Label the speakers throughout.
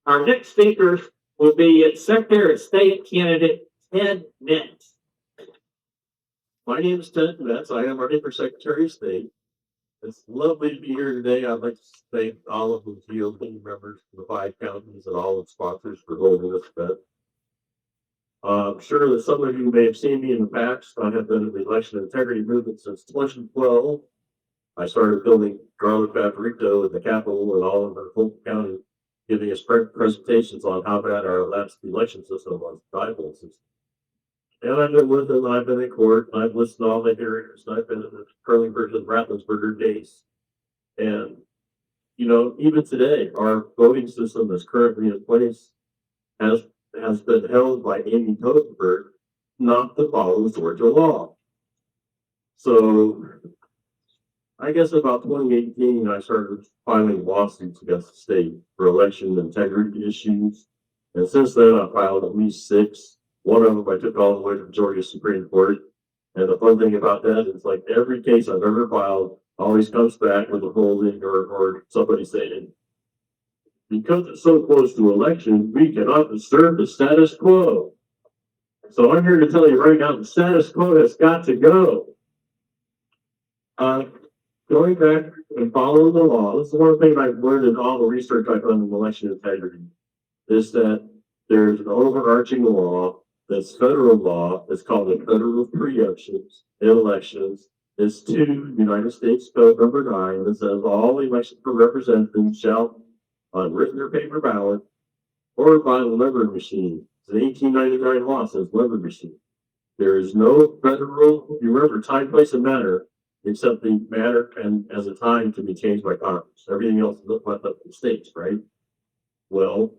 Speaker 1: Our next speaker will be Secretary of State candidate Ted Metz.
Speaker 2: My name is Ted Metz. I am running for Secretary of State. It's lovely to be here today. I'd like to thank all of the GOP members from the 5 counties and all the sponsors for holding this event. I'm sure that some of you may have seen me in the past. I have been in the election integrity movement since 2012. I started building garlic fabrico in the Capitol and all over Fulton County, giving us presentations on how bad our last election system was, the tribal system. And I've been with them, I've been in court, I've listened to all the hearings, I've been in the Curling versus Rattlinsberger case. And, even today, our voting system that's currently in place has been held by Amy Totenberg not to follow Georgia law. So, I guess about 2018, I started filing lawsuits against the state for election integrity issues. And since then, I filed at least 6. One of them I took all the way to Georgia Supreme Court. And the fun thing about that is, like, every case I've ever filed always comes back with a holding or somebody saying, because it's so close to election, we cannot disturb the status quo. So I'm here to tell you right now, the status quo has got to go. Going back and following the law, this is one thing I've learned in all the research I've done in election integrity, is that there's an overarching law that's federal law. It's called the Federal Preemptions in Elections. It's 2 United States Code number 9 that says all elections for representatives shall, on written or paper ballot, or by lever machine. It's an 1899 law that says lever machine. There is no federal, you remember, time, place, and matter, except the matter and as a time can be changed by Congress. Everything else is left up to the states, right? Well,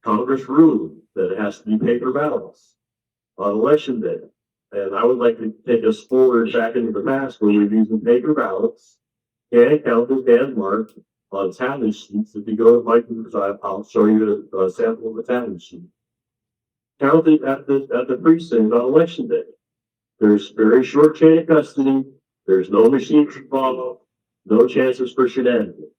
Speaker 2: Congress ruled that it has to be paper ballots on election day. And I would like to take us forward back into the past where we're using paper ballots, hand counted, hand marked on tally sheets. If you go to my computer's, I'll show you a sample of the tally sheet. Counted at the precinct on election day. There's very short chain of custody. There's no machines involved, no chances for shenanigans.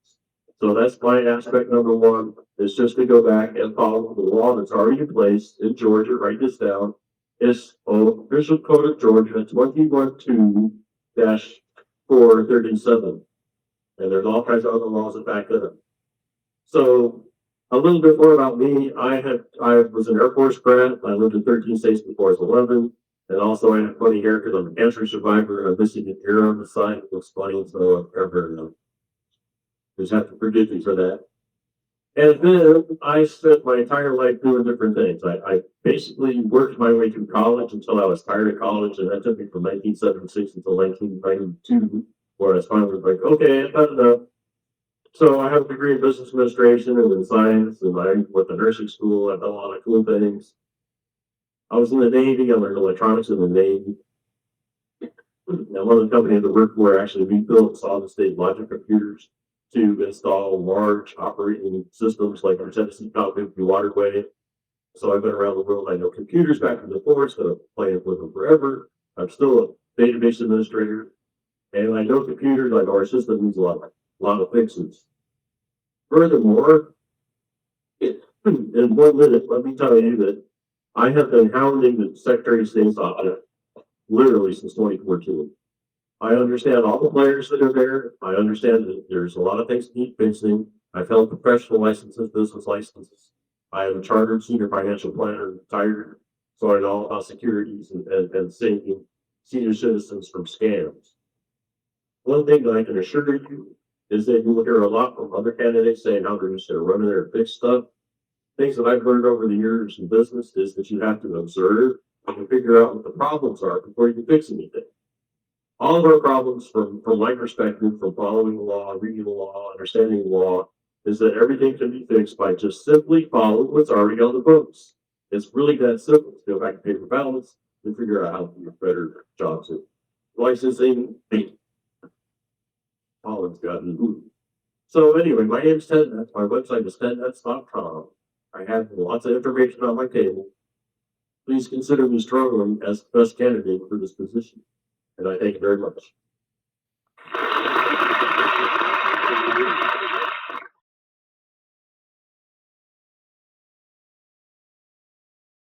Speaker 2: So that's my aspect number 1, is just to go back and follow the law that's already in place in Georgia. Write this down. It's Official Code of Georgia 212-437. And there's all kinds of other laws that back that up. So a little bit more about me. I was an Air Force grad. I lived in 13 states before I was 11. And also, I have funny hair because I'm a cancer survivor. I'm missing an ear on the side. It looks funny, so just have to forgive me for that. And then I spent my entire life doing different things. I basically worked my way through college until I was tired of college, and that took me from 1976 until 1992, where I was finally like, okay, I've had enough. So I have a degree in business administration and in science, and I went to nursing school. I've done a lot of cool things. I was in the Navy. I learned electronics in the Navy. Now, one of the companies I worked for actually rebuilt solid-state logic computers to install large operating systems like our Tennessee Continental Waterway. So I've been around the world. I know computers back and forth, so I've played with them forever. I'm still a database administrator, and I know computers. I know our system needs a lot of fixes. Furthermore, in 1 minute, let me tell you that I have been hounding the Secretary of State's office literally since 2014. I understand all the players that are there. I understand that there's a lot of things that need fixing. I've held professional licenses, business licenses. I am a chartered senior financial planner, retired, so I know all about securities and saving senior citizens from scams. One thing that I can assure you is that you will hear a lot from other candidates saying how they're just going to run in there and fix stuff. Things that I've learned over the years in business is that you have to observe and figure out what the problems are before you can fix anything. All of our problems, from my perspective, from following the law, reading the law, understanding the law, is that everything can be fixed by just simply following what's already on the books. It's really that simple. Go back to paper ballots and figure out how to do better jobs at licensing. Colin's gotten. So anyway, my name's Ted Metz. My website is tedmetz.com. I have lots of information on my table. Please consider me strongly as the best candidate for this position. And I thank you very much.